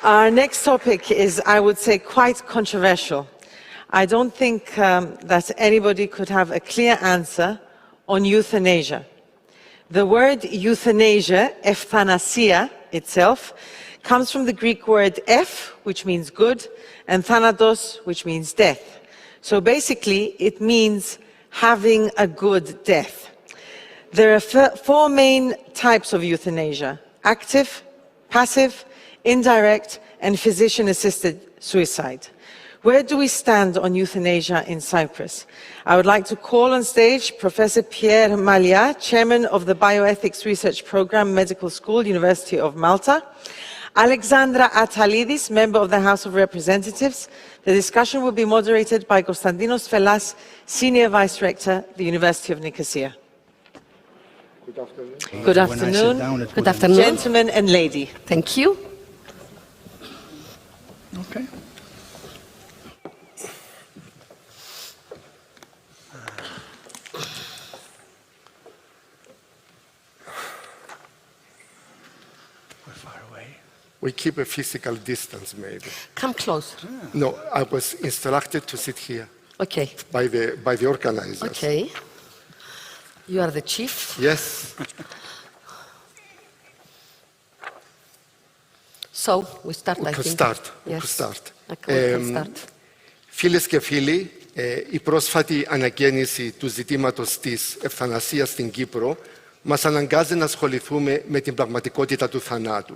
Our next topic is, I would say, quite controversial. I don't think that anybody could have a clear answer on euthanasia. The word euthanasia, ευθανασία itself, comes from the Greek word eph, which means good, and thanatos, which means death. So basically, it means having a good death. There are four main types of euthanasia: active, passive, indirect, and physician-assisted suicide. Where do we stand on euthanasia in Cyprus? I would like to call on stage Professor Pierre Mallia, Chairman of the Bioethics Research Programme, Medical School, University of Malta. Alexandra Atalidis, Member of the House of Representatives. The discussion will be moderated by Kωνσταντίνο Φελλά, Senior Vice Rector, the University of Nicosia. Good afternoon. Good afternoon. Gentlemen and lady. Thank you. Okay. We're far away. We keep a physical distance, maybe. Come close. No, I was instructed to sit here Okay. by the organizers. Okay. You are the chief. Yes. So we start. We I could think. start. We Yes. could start. Okay, we can start. Φίλες και φίλοι, η πρόσφατη αναγέννηση του ζητήματος της ευθανασίας στην Κύπρο μας αναγκάζει να ασχοληθούμε με την πραγματικότητα του θανάτου.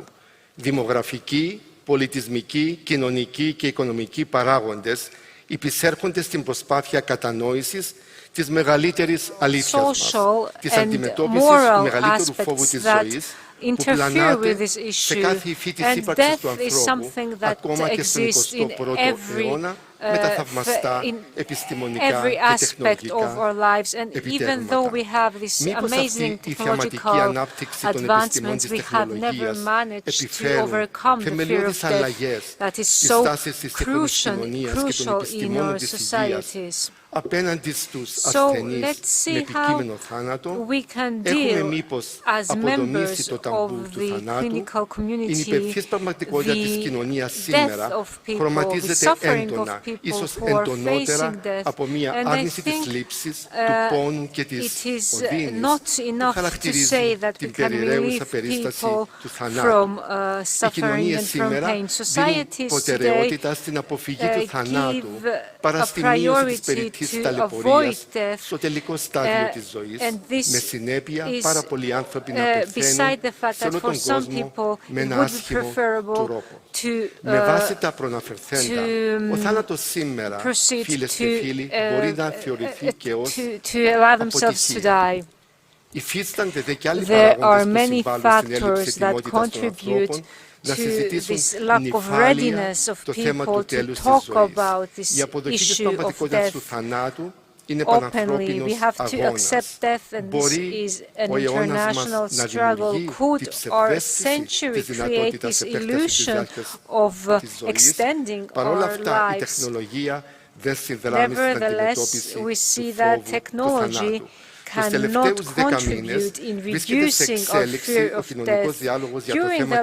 Δημογραφικοί, πολιτισμικοί, κοινωνικοί και οικονομικοί παράγοντες υπησέρχονται στην προσπάθεια κατανόησης της μεγαλύτερης αλήθειας μας, της αντιμετώπισης του μεγαλύτερου φόβου της ζωής, που πλανάται σε κάθε υφή της ύπαρξης του ανθρώπου, ακόμα και στον 21ο αιώνα, με τα θαυμαστά επιστημονικά και τεχνολογικά επιτεύγματα. Μήπως αυτή η θεαματική ανάπτυξη των επιστημών της τεχνολογίας επιφέρουν θεμελιώδεις αλλαγές στις τάσεις της σύγχρονης κοινωνίας και των επιστημόνων της υγείας απέναντι στους ασθενείς με επικείμενο θάνατο? Έχουμε μήπως αποδομήσει το ταμπού του θανάτου? Η υπερφύης πραγματικότητα της κοινωνίας σήμερα χρωματίζεται έντονα, ίσως εντονότερα, από μια άρνηση της λήψης, του πόνου και της οδύνης που χαρακτηρίζει την περιραίουσα περίσταση του θανάτου. Οι κοινωνίες σήμερα δίνουν προτεραιότητα στην αποφυγή του θανάτου παρά στη μείωση της περιττής ταλαιπωρίας στο τελικό στάδιο της ζωής, με συνέπεια πάρα πολλοί άνθρωποι να πεθαίνουν σε όλο τον κόσμο με ένα άσχημο τρόπο. Με βάση τα προαναφερθέντα, ο θάνατος σήμερα, φίλες και φίλοι, μπορεί να θεωρηθεί και ως αποτυχία. Υφίστανται δε και άλλοι παράγοντες που συμβάλλουν στην έλλειψη ετοιμότητας των ανθρώπων να συζητήσουν νυφάλια το θέμα του τέλους της ζωής. Η αποδοχή της πραγματικότητας του θανάτου είναι πανανθρώπινος αγώνας. Μπορεί ο αιώνας μας να δημιουργεί την ψευδαίσθηση της δυνατότητας επέκτασης της διάρκειας της ζωής. Παρ' όλα αυτά, η τεχνολογία δεν συνδράμει στην αντιμετώπιση του φόβου του θανάτου. Τους τελευταίους 10 μήνες βρίσκεται σε εξέλιξη ο κοινωνικός διάλογος για το θέμα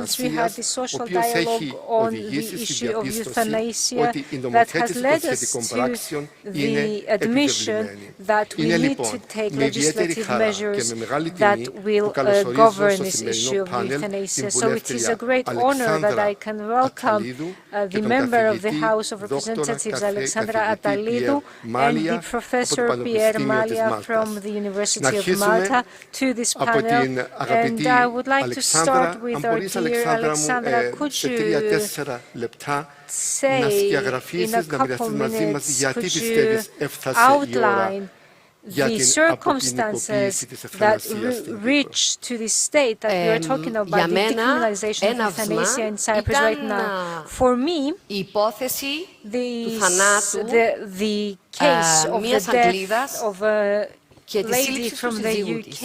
της ευθανασίας, ο οποίος έχει οδηγήσει στη διαπίστωση ότι η νομοθέτηση των σχετικών πράξεων είναι επιβεβλημένη. Είναι λοιπόν με ιδιαίτερη χαρά και με μεγάλη τιμή που καλωσορίζω στο σημερινό πάνελ την βουλεύτρια Αλεξάνδρα Αταλίδου και τον καθηγητή δόκτωρα καθηγητή Pierre Mallia από το Πανεπιστημίου from the University of Malta to this panel, and I would like to start with our dear Alexandra. Could you say in a couple minutes, could you outline the circumstances that reach to the state that we are talking about, the decriminalization of euthanasia in Cyprus right now? For me, the case of the death of a lady from the UK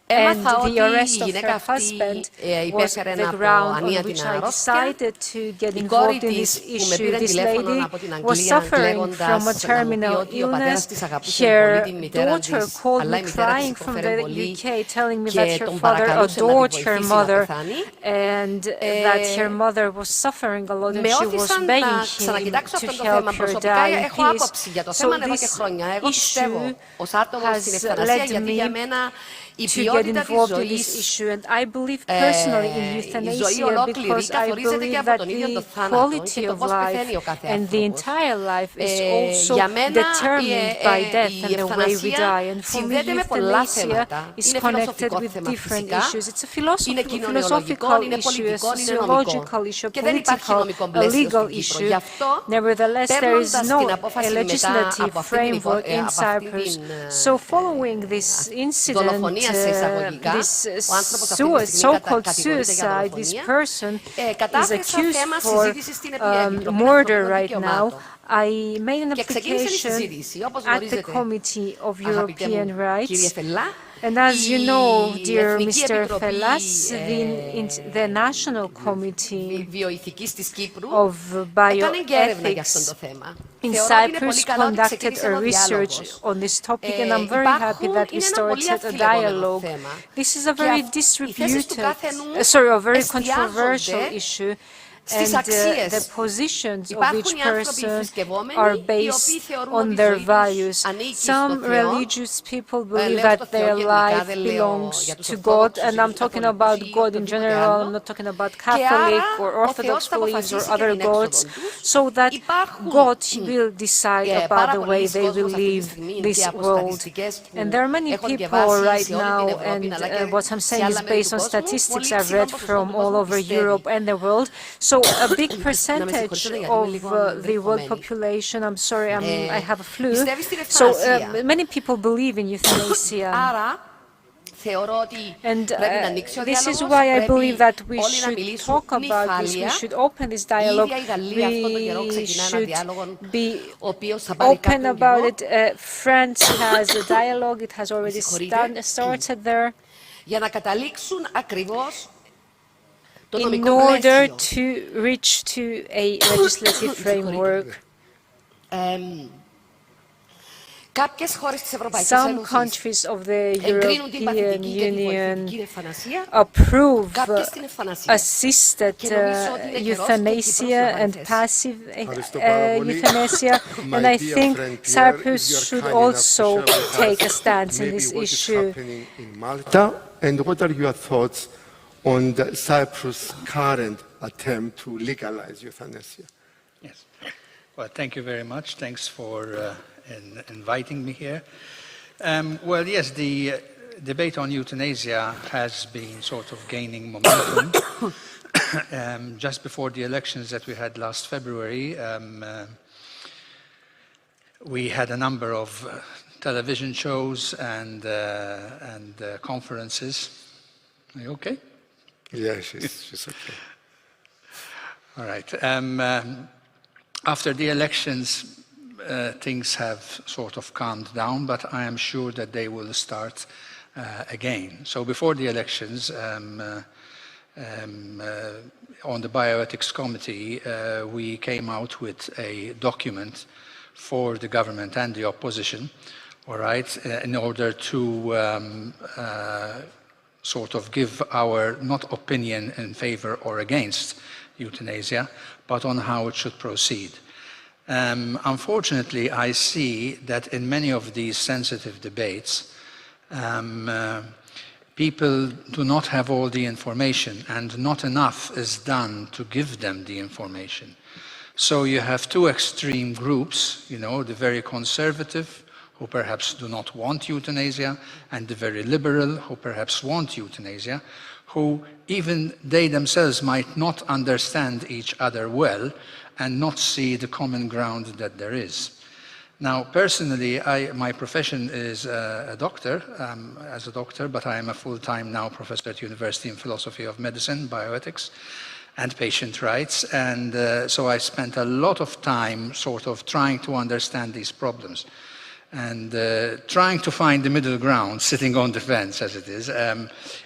And the arrest of her husband was the ground on which I decided to get involved in this issue. This lady was suffering from a terminal illness. Her daughter called me crying from the UK, telling me that her father adored her mother and that her mother was suffering a lot and she was begging him to help her die in peace. So this issue has led me to get involved in this issue, and I believe personally in euthanasia because I believe that the quality of life and the entire life is also determined by death and the way we die. And for me, euthanasia is connected with different issues. It's a philosophical issue, a sociological issue, a political, a legal issue. Nevertheless, there is no legislative framework in Cyprus. So following this incident, this so-called suicide, this person is accused for murder right now. I made an application at the Committee of European Rights. And as you know, dear Mr. Fella, the National Committee of Bioethics in Cyprus conducted a research on this topic, and I'm very happy that we started a dialogue. This is a very a very controversial issue. And the positions of each person are based on their values. Some religious people believe that their life belongs to God, and I'm talking about God in general, I'm not talking about Catholic or Orthodox beliefs or other gods, so that God will decide about the way they will live this world. And there are many people right now, and what I'm saying is based on statistics I've read from all over Europe and the world. So a big percentage of the world population, I'm sorry, I have a flu, so many people believe in euthanasia. And this is why I believe that we should talk about this, we should open this dialogue, we should be open about it. France has a dialogue, it has already started there. In order to reach to a legislative framework. Some countries of the European Union approve assisted euthanasia and passive euthanasia, and I think Cyprus should also take a stance in this issue. In Malta, and what are your thoughts on the Cyprus' current attempt to legalize euthanasia? Yes. Well, thank you very much. Thanks for inviting me here. Well, yes, the debate on euthanasia has been sort of gaining momentum. Just before the elections that we had last February, we had a number of television shows and conferences. Are you okay? Yeah, she's okay. All right. After the elections, things have sort of calmed down, but I am sure that they will start again. So before the elections, on the Bioethics Committee, we came out with a document for the government and the opposition, all right, in order to sort of give our not opinion in favor or against euthanasia, but on how it should proceed. Unfortunately, I see that in many of these sensitive debates, people do not have all the information, and not enough is done to give them the information. So you have two extreme groups, you know, the very conservative, who perhaps do not want euthanasia, and the very liberal, who perhaps want euthanasia, who even they themselves might not understand each other well and not see the common ground that there is. Now, personally, my profession is a doctor, but I am a full-time now professor at University in Philosophy of Medicine, Bioethics, and patient rights, and so I spent a lot of time sort of trying to understand these problems. And trying to find the middle ground, sitting on the fence as it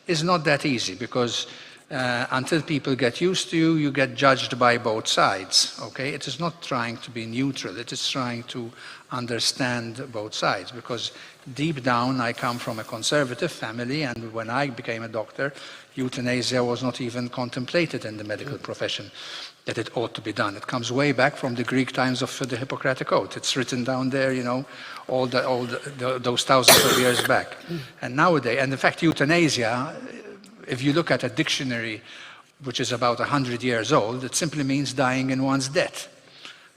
is not that easy, because until people get used to you, you get judged by both sides, okay? It is not trying to be neutral, it is trying to understand both sides, because deep down I come from a conservative family, and when I became a doctor, euthanasia was not even contemplated in the medical profession, that it ought to be done. It comes way back from the Greek times of the Hippocratic Oath. It's written down there, you know, those thousands of years back. And nowadays, and in fact, euthanasia, if you look at a dictionary which is about 100 years old, it simply means dying in one's death.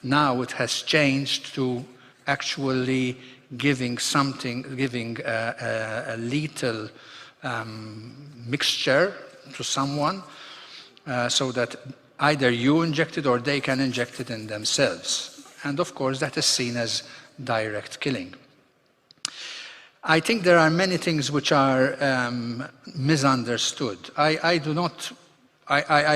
Now it has changed to actually giving a lethal mixture to someone so that either you inject it or they can inject it in themselves. And of course, that is seen as direct killing. I think there are many things which are misunderstood. I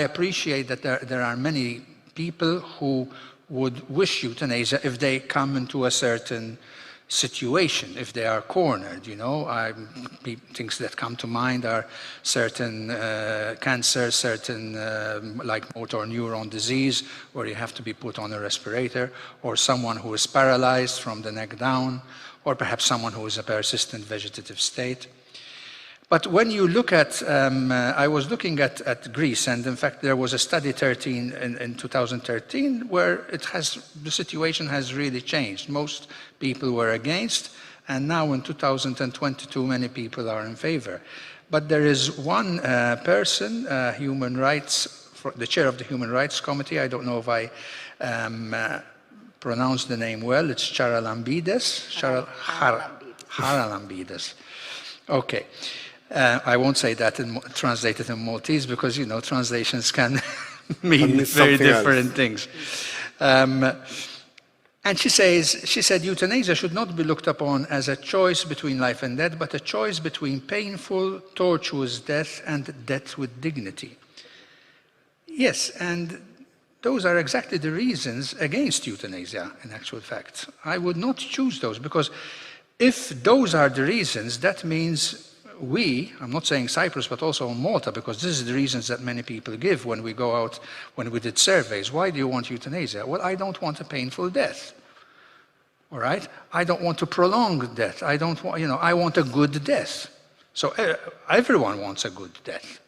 appreciate that there are many people who would wish euthanasia if they come into a certain situation, if they are cornered, you know. Things that come to mind are certain cancers, certain like motor neuron disease, where you have to be put on a respirator, or someone who is paralyzed from the neck down, or perhaps someone who is in a persistent vegetative state. But when you look at, I was looking at Greece, and in fact there was a study in 2013 where the situation has really changed. Most people were against, and now in 2022 many people are in favor. But there is one person, human rights, the chair of the Human Rights Committee, I don't know if I pronounced the name well, it's Charalambides, Charalambides. Okay. I won't say that translated in Maltese, because, you know, translations can mean very different things. And she said euthanasia should not be looked upon as a choice between life and death, but a choice between painful, tortuous death and death with dignity. Yes, and those are exactly the reasons against euthanasia, in actual fact. I would not choose those, because if those are the reasons, that means I'm not saying Cyprus, but also Malta, because this is the reasons that many people give when we go out, when we did surveys. Why do you want euthanasia? Well, I don't want a painful death. All right? I don't want to prolong death. I don't want, you know, I want a good death. So everyone wants a good death.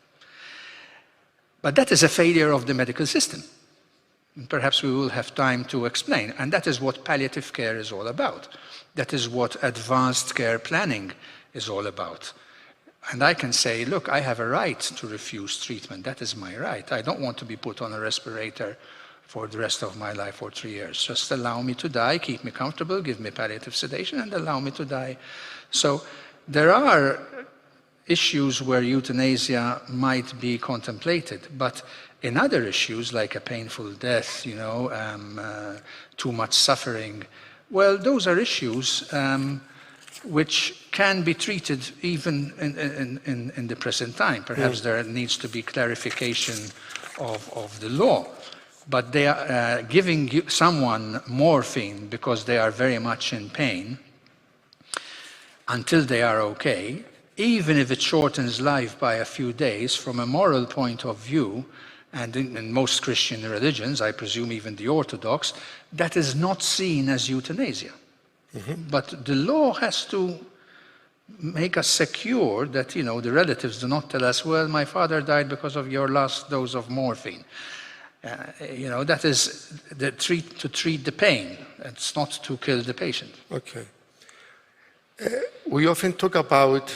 But that is a failure of the medical system. And perhaps we will have time to explain. And that is what palliative care is all about. That is what advanced care planning is all about. And I can say, look, I have a right to refuse treatment. That is my right. I don't want to be put on a respirator for the rest of my life for 3 years. Just allow me to die, keep me comfortable, give me palliative sedation, and allow me to die. So there are issues where euthanasia might be contemplated, but in other issues, like a painful death, you know, too much suffering, well, those are issues which can be treated even in the present time. Perhaps there needs to be clarification of the law. But they are giving someone morphine because they are very much in pain until they are okay, even if it shortens life by a few days, from a moral point of view, and in most Christian religions, I presume even the Orthodox, that is not seen as euthanasia. But the law has to make us secure that, you know, the relatives do not tell us, well, my father died because of your last dose of morphine. You know, that is to treat the pain. It's not to kill the patient. Okay. We often talk about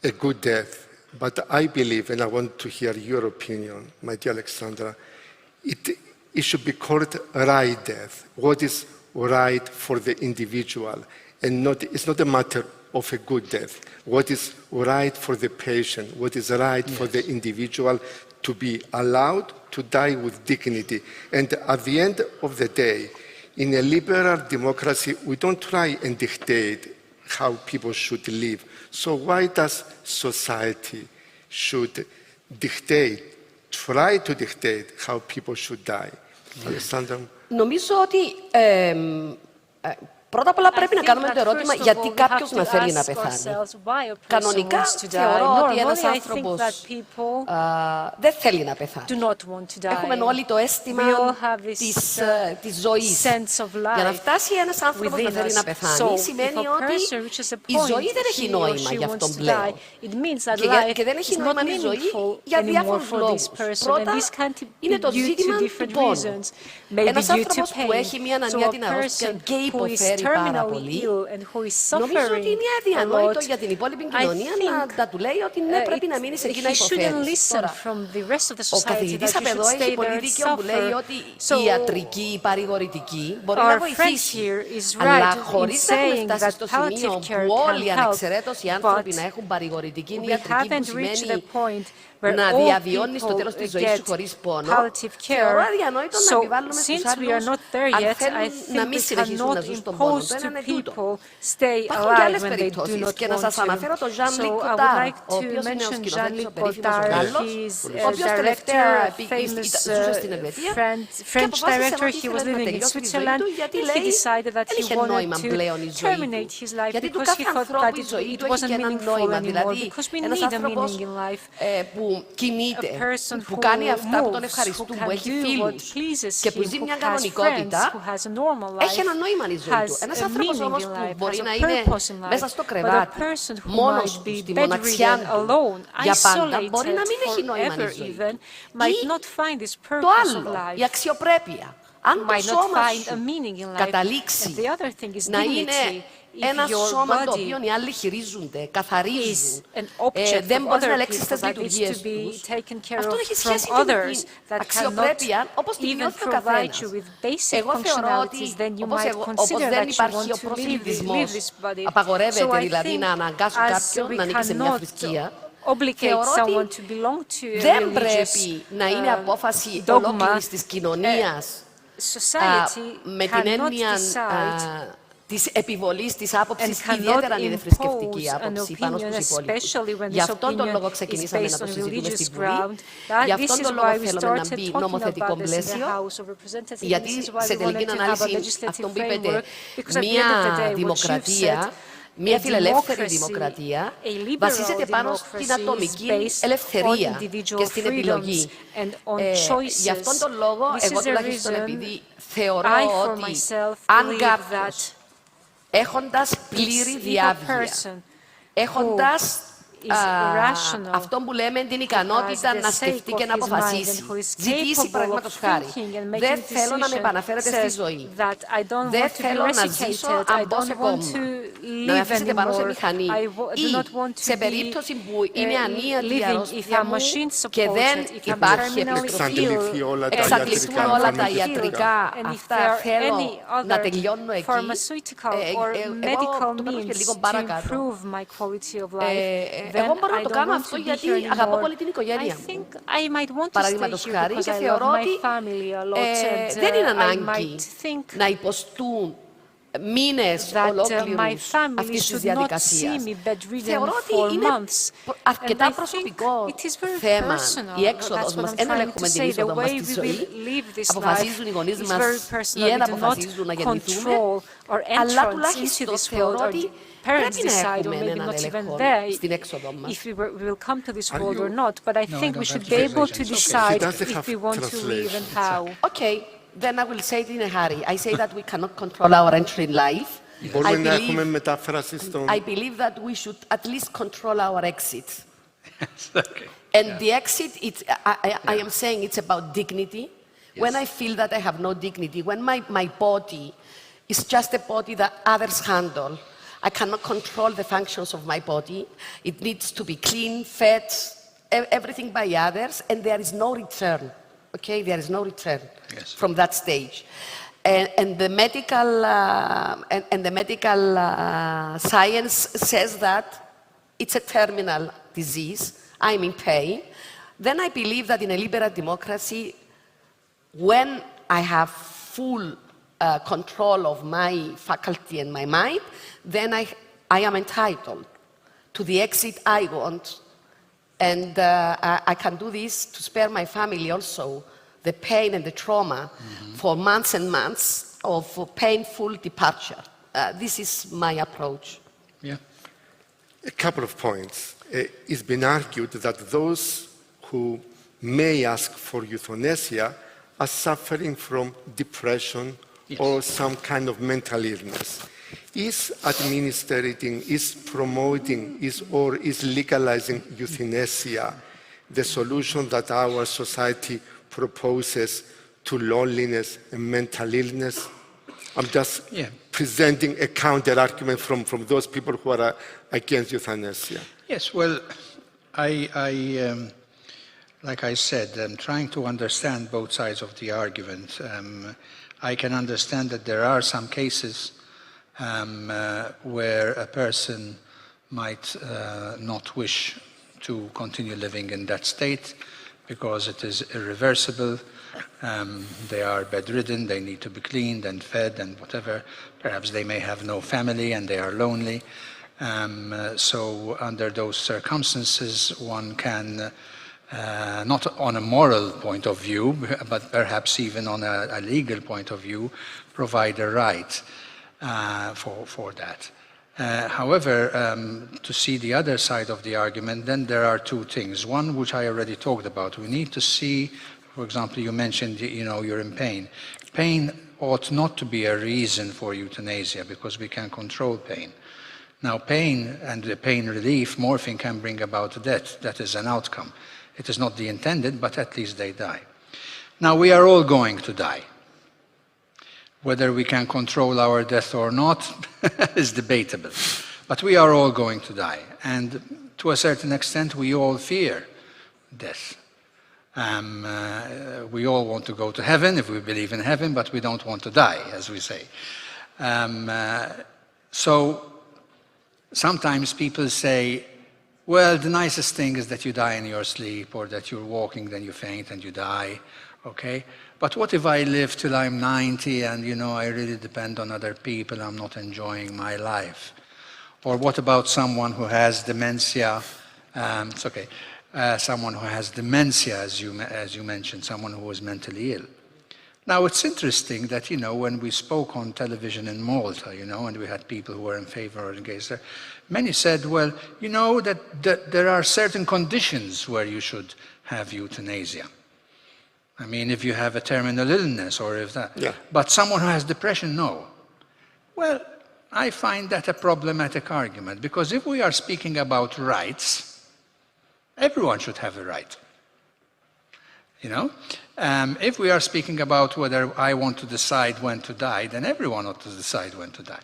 a good death, but I believe, and I want to hear your opinion, my dear Alexandra, it should be called right death. What is right for the individual, and it's not a matter of a good death. What is right for the patient, what is right for the individual to be allowed to die with dignity. And at the end of the day, in a liberal democracy, we don't try and dictate how people should live. So why does society should try to dictate how people should die? Alexander? Νομίζω ότι Πρώτα απ' όλα πρέπει να κάνουμε το ερώτημα γιατί κάποιος να θέλει να πεθάνει. Κανονικά θεωρώ ότι ένας άνθρωπος δεν θέλει να πεθάνει. Έχουμε όλοι το αίσθημα της ζωής. Για να φτάσει ένας άνθρωπος να θέλει να πεθάνει, σημαίνει ότι η ζωή δεν έχει νόημα για αυτόν πλέον. Και δεν έχει νόημα η ζωή για διάφορους λόγους. Πρώτα, είναι το ζήτημα του πόνου. Ένας άνθρωπος που έχει μια ανανιάτινη αρρώστια και υποφέρει πάρα πολύ, νομίζω ότι είναι αδιανόητο για την υπόλοιπη κοινωνία να του λέει ότι ναι, πρέπει να μείνεις εκεί να υποφέρεις. Τώρα, ο καθηγητής απ' εδώ έχει πολύ δίκιο που λέει ότι η ιατρική, η παρηγορητική μπορεί να βοηθήσει, αλλά χωρίς να έχουμε φτάσει στο σημείο που όλοι ανεξαιρέτως οι άνθρωποι να έχουν παρηγορητική ιατρική, που σημαίνει να διαβιώνεις στο τέλος της ζωής σου χωρίς πόνο, θεωρώ αδιανόητο να επιβάλλουμε στους άλλους αν θέλουν να μην συνεχίσουν να ζουν στον πόνο. Το ένα είναι τούτο. Υπάρχουν και άλλες περιπτώσεις και να σας αναφέρω τον Jean Luc Godard, ο οποίος είναι ο σκηνοθέτης ο περίφημος ο Γάλλος, ο οποίος τελευταία ζούσε στην Ελβετία και αποφάσισε ότι ήθελε να τελειώσει τη ζωή του γιατί λέει δεν είχε νόημα πλέον η ζωή του. Γιατί του κάθε ανθρώπου η ζωή του έχει και ένα νόημα. Δηλαδή ένας άνθρωπος που κινείται, που κάνει αυτά που τον ευχαριστούν, που έχει φίλους και που ζει μια κανονικότητα, έχει ένα νόημα η ζωή του. Ένας άνθρωπος όμως που μπορεί να είναι μέσα στο κρεβάτι, μόνος του, στη μοναξιά του, για πάντα, μπορεί να μην έχει νόημα η ζωή του. Ή το άλλο, η αξιοπρέπεια. Αν το σώμα σου καταλήξει να είναι ένα σώμα το οποίο οι άλλοι χειρίζονται, καθαρίζουν, δεν μπορείς να ελέγξεις τις λειτουργίες τους, αυτό έχει σχέση με την αξιοπρέπεια όπως την νιώθει ο καθένας. Εγώ θεωρώ ότι όπως δεν υπάρχει ο προσελκυσμός, απαγορεύεται δηλαδή να αναγκάσουν κάποιον να ανήκει σε μια θρησκεία, θεωρώ ότι δεν πρέπει να είναι απόφαση ολόκληρης της κοινωνίας με την έννοια της επιβολής της άποψης, ιδιαίτερα αν είναι θρησκευτική άποψη πάνω στους υπόλοιπους. Γι' αυτόν τον λόγο ξεκινήσαμε να το συζητούμε στην Βουλή. Γι' αυτόν τον λόγο θέλουμε να μπει νομοθετικό πλαίσιο. Γιατί σε τελική ανάλυση αυτό που είπετε, μια δημοκρατία, μια φιλελεύθερη δημοκρατία βασίζεται πάνω στην ατομική ελευθερία και στην επιλογή. Γι' αυτόν τον λόγο, εγώ τουλάχιστον επειδή θεωρώ ότι αν κάποιος έχοντας πλήρη διάβγεια, έχοντας αυτό που λέμε την ικανότητα να σκεφτεί και να αποφασίσει, ζητήσει παραδείγματος χάρη, δεν θέλω να με επαναφέρετε στη ζωή, δεν θέλω να ζήσω αν μπω σε κόμμα, να με αφήσετε πάνω σε μηχανή ή σε περίπτωση που είναι ανίατη η αρρώστια μου και δεν υπάρχει επιστροφή, εξαντληθούν όλα τα ιατρικά αυτά, θέλω να τελειώνω εκεί. Εγώ το πέτω και λίγο παρακάτω. Εγώ μπορώ να το κάνω αυτό γιατί αγαπώ πολύ την οικογένεια μου. Παραδείγματος χάρη, και θεωρώ ότι δεν είναι ανάγκη να υποστούν μήνες ολόκληρους αυτής της διαδικασίας. Θεωρώ ότι είναι αρκετά προσωπικό θέμα η έξοδος μας. Εν ελέγχουμε την είσοδο μας στη ζωή. Αποφασίζουν οι γονείς μας ή εν αποφασίζουν να γεννηθούμε. Αλλά τουλάχιστον θεωρώ ότι πρέπει να έχουμε έναν έλεγχο στην έξοδο μας. If we will come to this world or not, but I think we should be able to decide if we want to live and how. Okay, then I will say it in a hurry. I say that we cannot control our entry in life. I believe that we should at least control our exit. And the exit, I am saying it's about dignity. When I feel that I have no dignity, when my body is just a body that others handle, I cannot control the functions of my body. It needs to be clean, fed, everything by others, and there is no return. Okay, there is no return from that stage. And the medical science says that it's a terminal disease. I'm in pain. Then I believe that in a liberal democracy, when I have full control of my faculty and my mind, then I am entitled to the exit I want. And I can do this to spare my family also the pain and the trauma for months and months of painful departure. this is my approach. Yeah. A couple of points. It's been argued that those who may ask for euthanasia are suffering from depression or some kind of mental illness. Is administering, is promoting, or is legalizing euthanasia the solution that our society proposes to loneliness and mental illness? I'm just presenting a counter-argument from those people who are against euthanasia. Yes, well, like I said, I'm trying to understand both sides of the argument. I can understand that there are some cases where a person might not wish to continue living in that state because it is irreversible. They are bedridden, they need to be cleaned and fed and whatever. Perhaps they may have no family and they are lonely. So under those circumstances, one can, not on a moral point of view, but perhaps even on a legal point of view, provide a right for that. However, to see the other side of the argument, then there are two things. One, which I already talked about, we need to see, for example, you mentioned, you're in pain. Pain ought not to be a reason for euthanasia because we can control pain. Now, pain and the pain relief, morphine can bring about death. That is an outcome. It is not the intended, but at least they die. Now, we are all going to die. Whether we can control our death or not is debatable. But we are all going to die. And to a certain extent, we all fear death. We all want to go to heaven if we believe in heaven, but we don't want to die, as we say. So sometimes people say, well, the nicest thing is that you die in your sleep, or that you're walking, then you faint and you die, okay? But what if I live till I'm 90 and, I really depend on other people, I'm not enjoying my life? Or what about someone who has dementia? It's okay. Someone who has dementia, as you mentioned, someone who is mentally ill. Now, it's interesting that, when we spoke on television in Malta, and we had people who were in favor or against there, many said, well, that there are certain conditions where you should have euthanasia. I mean, if you have a terminal illness or if that. Yeah. But someone who has depression, no. Well, I find that a problematic argument, because if we are speaking about rights, everyone should have a right. If we are speaking about whether I want to decide when to die, then everyone ought to decide when to die.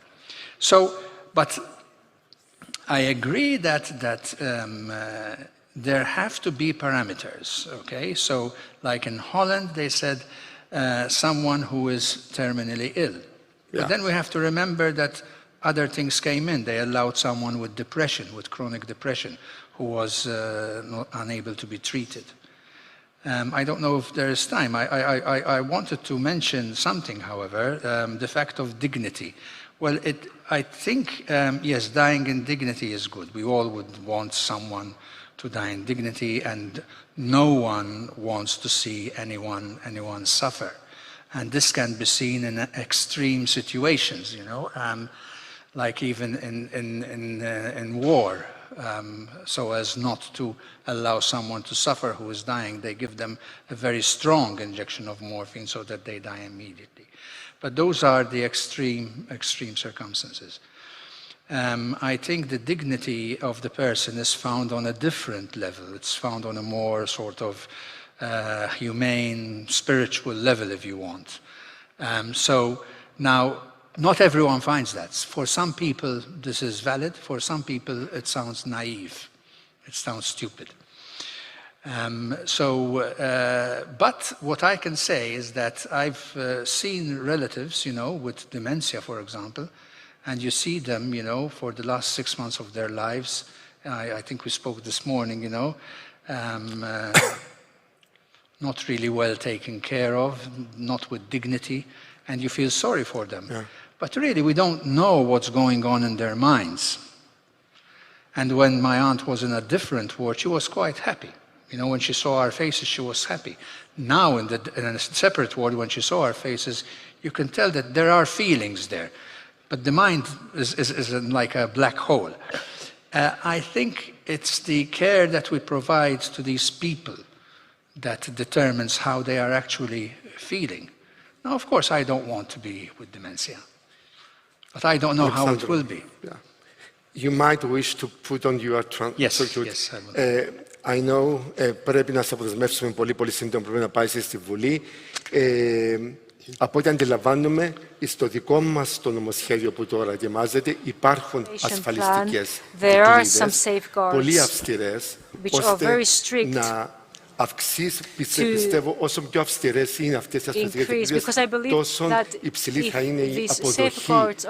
So, but I agree that there have to be parameters, okay? So, like in Holland, they said someone who is terminally ill. Yeah. But then we have to remember that other things came in. They allowed someone with depression, with chronic depression, who was unable to be treated. I don't know if there is time. I wanted to mention something, however, the fact of dignity. Well, I think, yes, dying in dignity is good. We all would want someone to die in dignity, and no one wants to see anyone suffer. And this can be seen in extreme situations, like even in war. So as not to allow someone to suffer who is dying, they give them a very strong injection of morphine so that they die immediately. But those are the extreme circumstances. I think the dignity of the person is found on a different level. It's found on a more sort of humane, spiritual level, if you want. So now, not everyone finds that. For some people, this is valid. For some people, it sounds naive. It sounds stupid. But what I can say is that I've seen relatives, with dementia, for example, and you see them, for the last 6 months of their lives. I think we spoke this morning, not really well taken care of, not with dignity, and you feel sorry for them. Yeah. But really, we don't know what's going on in their minds. And when my aunt was in a different ward, she was quite happy. When she saw our faces, she was happy. Now, in a separate ward, when she saw our faces, you can tell that there are feelings there. But the mind is like a black hole. I think it's the care that we provide to these people that determines how they are actually feeling. Now, of course, I don't want to be with dementia, but I don't know how it will be. Yeah. You might wish to put on your Yes, I will. I know, πρέπει να σε αποδεσμεύσουμε πολύ σύντομα, πρέπει να πάει στη Βουλή. Από ό,τι αντιλαμβάνομαι, στο δικό μας το νομοσχέδιο που τώρα ετοιμάζεται υπάρχουν ασφαλιστικές δικλείδες, πολύ αυστηρές, ώστε να αυξήσει, πιστεύω, όσο πιο αυστηρές είναι αυτές οι ασφαλιστικές δικλείδες, τόσο υψηλή θα είναι η αποδοχή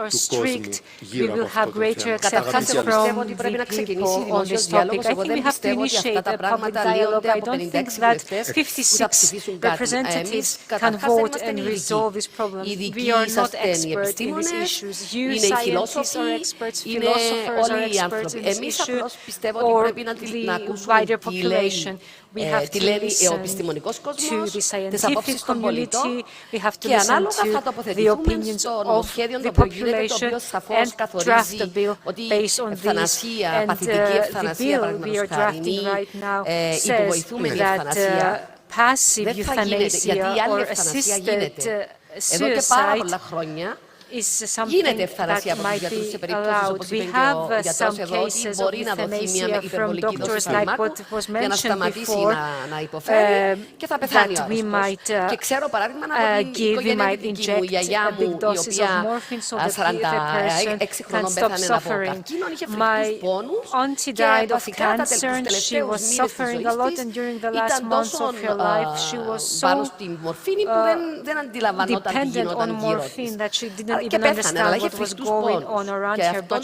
του κόσμου γύρω από αυτό το θέμα. Καταρχάς, εγώ πιστεύω ότι πρέπει να ξεκινήσει δημόσιος διάλογος. Εγώ δεν πιστεύω ότι αυτά τα πράγματα λύονται από 56 βουλευτές που θα ψηφίσουν κάτι. Εμείς καταρχάς δεν είμαστε οι ειδικοί. Οι ειδικοί είσαστε οι επιστήμονες, είναι οι φιλόσοφοι, είναι όλοι οι άνθρωποι. Εμείς απλώς πιστεύω ότι πρέπει να ακούσουμε τι λέει ο επιστημονικός κόσμος, τις απόψεις των πολιτών και ανάλογα θα τοποθετηθούμε στο νομοσχέδιο το οποίο γίνεται, το οποίο σαφώς καθορίζει ότι η ευθανασία, παθητική ευθανασία, παραδείγματος χάρη, η υποβοηθούμενη ευθανασία, δεν θα γίνεται, γιατί η άλλη ευθανασία γίνεται. Εδώ και πάρα πολλά χρόνια γίνεται ευθανασία από τους γιατρούς σε περίπτωση, όπως είπε και ο γιατρός εδώ, ότι μπορεί να δοθεί μια υπερβολική δόση φαρμάκου για να σταματήσει να υποφέρει και θα πεθάνει ο άρρωστος. Και ξέρω παράδειγμα από την οικογένεια δική μου, η γιαγιά μου, η οποία 46 χρονών πέθανε από καρκίνο, είχε φρικτούς πόνους και βασικά τα τελευταίους μήνες της ζωής της ήταν τόσο πάνω στην μορφήνη που δεν αντιλαμβανόταν τι γινόταν γύρω της. Και πέθανε, αλλά είχε φρικτούς πόνους. Και αυτό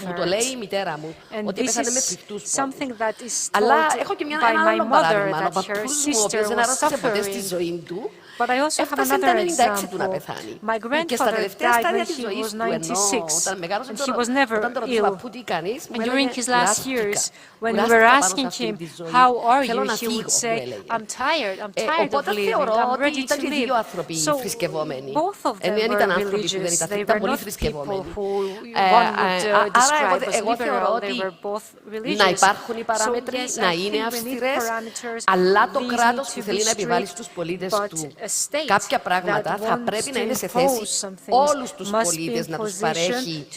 μου το λέει η μητέρα μου, ότι πέθανε με φρικτούς πόνους. Αλλά έχω και ένα άλλο παράδειγμα. Ο παππούς μου, ο οποίος δεν άρρωσε ποτέ στη ζωή του, έφτασε τα 96 του να πεθάνει. Και στα τελευταία στάδια της ζωής του, ενώ όταν μεγάλωσε όταν το ρωτούσε παππού τι κάνεις, μου έλεγε θέλω να φύγω, μου έλεγε. Οπότε θεωρώ ότι ήταν και δύο άνθρωποι θρησκευόμενοι. Ενώ ήταν άνθρωποι που δεν ήταν πολύ θρησκευόμενοι. Άρα εγώ θεωρώ ότι να υπάρχουν οι παράμετροι, να είναι αυστηρές, αλλά το κράτος που θέλει να επιβάλλει στους πολίτες του κάποια πράγματα θα πρέπει να είναι σε θέση όλους τους πολίτες να τους παρέχει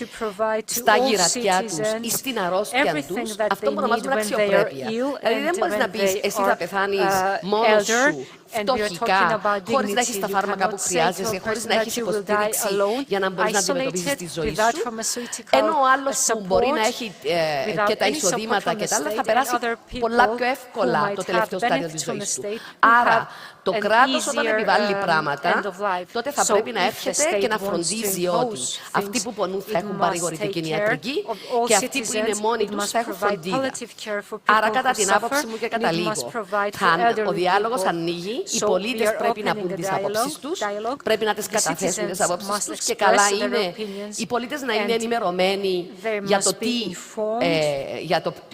στα γυρατιά τους ή στην αρρώστια τους αυτό που ονομάζουμε αξιοπρέπεια. Δηλαδή δεν μπορείς να πεις εσύ θα πεθάνεις μόνος σου, φτωχικά, χωρίς να έχεις τα φάρμακα που χρειάζεσαι, χωρίς να έχεις υποστήριξη για να μπορείς να αντιμετωπίσεις τη ζωή σου, ενώ ο άλλος που μπορεί να έχει και τα εισοδήματα και τα άλλα θα περάσει πολλά πιο εύκολα το τελευταίο στάδιο της ζωής του. Άρα, το κράτος όταν επιβάλλει πράγματα, τότε θα πρέπει να έρχεται και να φροντίζει ότι αυτοί που πονούν θα έχουν παρηγορητική ιατρική και αυτοί που είναι μόνοι τους θα έχουν φροντίδα. Άρα, κατά την άποψη μου και καταλήγω, ο διάλογος ανοίγει, οι πολίτες πρέπει να πούν τις απόψεις τους, πρέπει να τις καταθέσουν τις απόψεις τους και καλά είναι οι πολίτες να είναι ενημερωμένοι για το τι,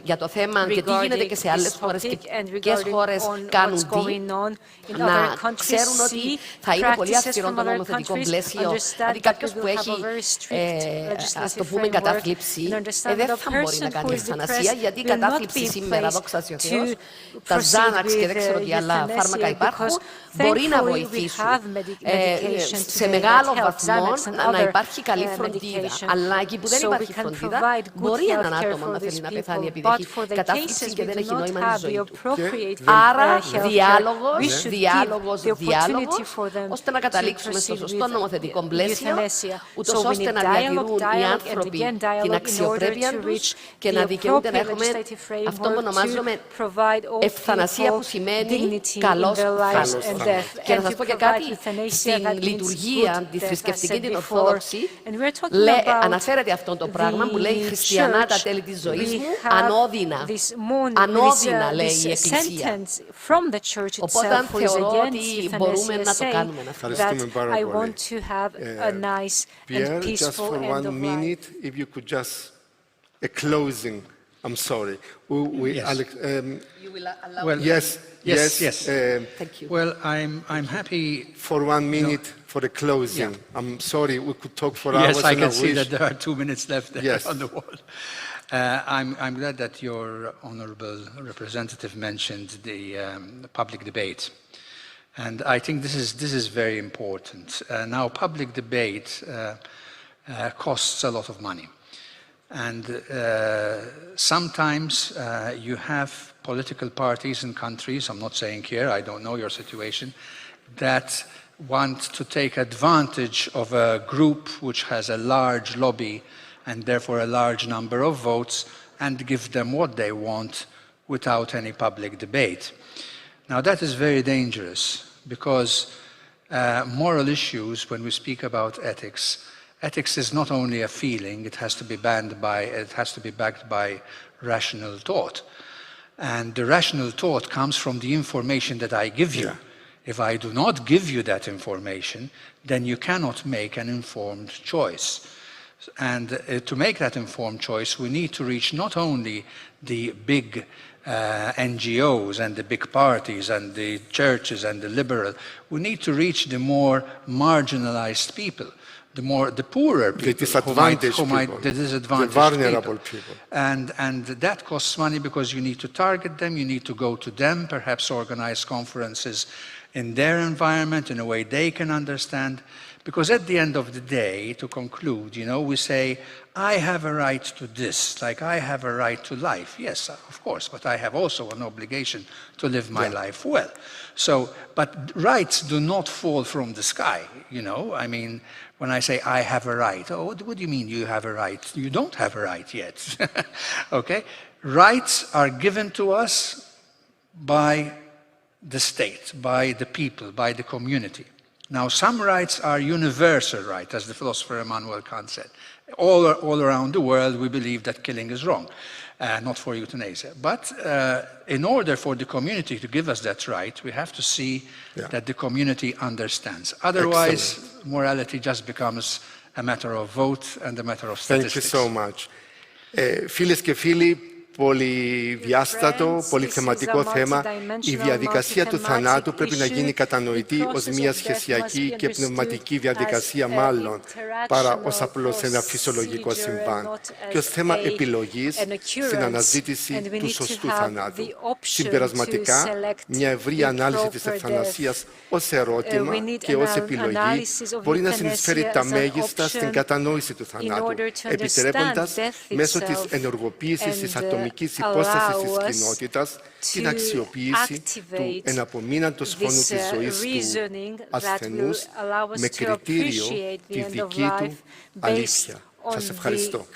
για το θέμα και τι γίνεται και σε άλλες χώρες και ποιες χώρες κάνουν τι. Να ξέρουν ότι θα είναι πολύ αυστηρό το νομοθετικό πλαίσιο. Δηλαδή κάποιος που έχει, ας το πούμε, κατάθλιψη, δεν θα μπορεί να κάνει ευθανασία, γιατί η κατάθλιψη σήμερα, δόξα τω Θεώ, τα Ζάναξ και δεν ξέρω τι άλλα φάρμακα υπάρχουν, μπορεί να βοηθήσουν σε μεγάλο βαθμό να υπάρχει καλή φροντίδα. Αλλά εκεί που δεν υπάρχει φροντίδα, μπορεί έναν άτομο να θέλει να πεθάνει επειδή έχει κατάθλιψη και δεν έχει νόημα η ζωή του. Άρα, διάλογος, ώστε να καταλήξουμε στο σωστό νομοθετικό πλαίσιο, ούτως ώστε να διατηρούν οι άνθρωποι την αξιοπρέπεια τους και να δικαιούνται να έχουμε αυτό που ονομάζουμε ευθανασία, που σημαίνει καλός θάνατος. Και να σας πω και κάτι, στην λειτουργία τη θρησκευτική, την Ορθόδοξη, αναφέρεται αυτό το πράγμα που λέει χριστιανά τα τέλη της ζωής μου, ανώδυνα. Ανώδυνα, λέει η Εκκλησία. Οπότε θεωρώ ότι μπορούμε να το κάνουμε. Ευχαριστούμε πάρα πολύ. Pierre, just for 1 minute, if you could just a closing I'm sorry. You will allow Well, Yes. Thank you. Well, I'm happy. For 1 minute for the closing. Yeah. I'm sorry, we could talk for hours. Yes, I can and see wish. that there are 2 minutes left there Yes. on the wall. I'm glad that your honourable representative mentioned the public debate. And I think this is very important. Now, public debate costs a lot of money. And sometimes you have political parties in countries, I'm not saying here, I don't know your situation, that want to take advantage of a group which has a large lobby and therefore a large number of votes and give them what they want without any public debate. Now that is very dangerous because moral issues, when we speak about ethics, ethics is not only a feeling, it has to be backed by rational thought. And the rational thought comes from the information that I give you. Yeah. If I do not give you that information, then you cannot make an informed choice. And to make that informed choice, we need to reach not only the big NGOs and the big parties and the churches and the liberal, we need to reach the more marginalized people. The poorer people, the disadvantaged people, the vulnerable people. And that costs money because you need to target them, you need to go to them, perhaps organize conferences in their environment in a way they can understand. Because at the end of the day, to conclude, we say, I have a right to this, like I have a right to life. Yes, of course, but I have also an obligation to live my life well. So, but rights do not fall from the sky, I mean, when I say I have a right, what do you mean you have a right? You don't have a right yet, okay? Rights are given to us by the state, by the people, by the community. Now, some rights are universal rights, as the philosopher Immanuel Kant said. All around the world, we believe that killing is wrong, not for euthanasia. But in order for the community to give us that right, we have to see that the community understands. Otherwise, morality just becomes a matter of vote and a matter of statistics. Thank you so much. Φίλες και φίλοι, πολυδιάστατο, πολυθεματικό θέμα, η διαδικασία του θανάτου πρέπει να γίνει κατανοητή ως μια σχεσιακή και πνευματική διαδικασία μάλλον, παρά ως απλώς ένα φυσιολογικό συμβάν και ως θέμα επιλογής στην αναζήτηση του σωστού θανάτου. Συμπερασματικά, μια ευρύ ανάλυση της ευθανασίας ως ερώτημα και ως επιλογή μπορεί να συνεισφέρει τα μέγιστα στην κατανόηση του θανάτου, επιτρέποντας μέσω της ενεργοποίησης της ατομικής υπόστασης της κοινότητας την αξιοποίηση του εναπομείναντος χρόνου της ζωής του ασθενούς με κριτήριο τη δική του αλήθεια. Σας ευχαριστώ.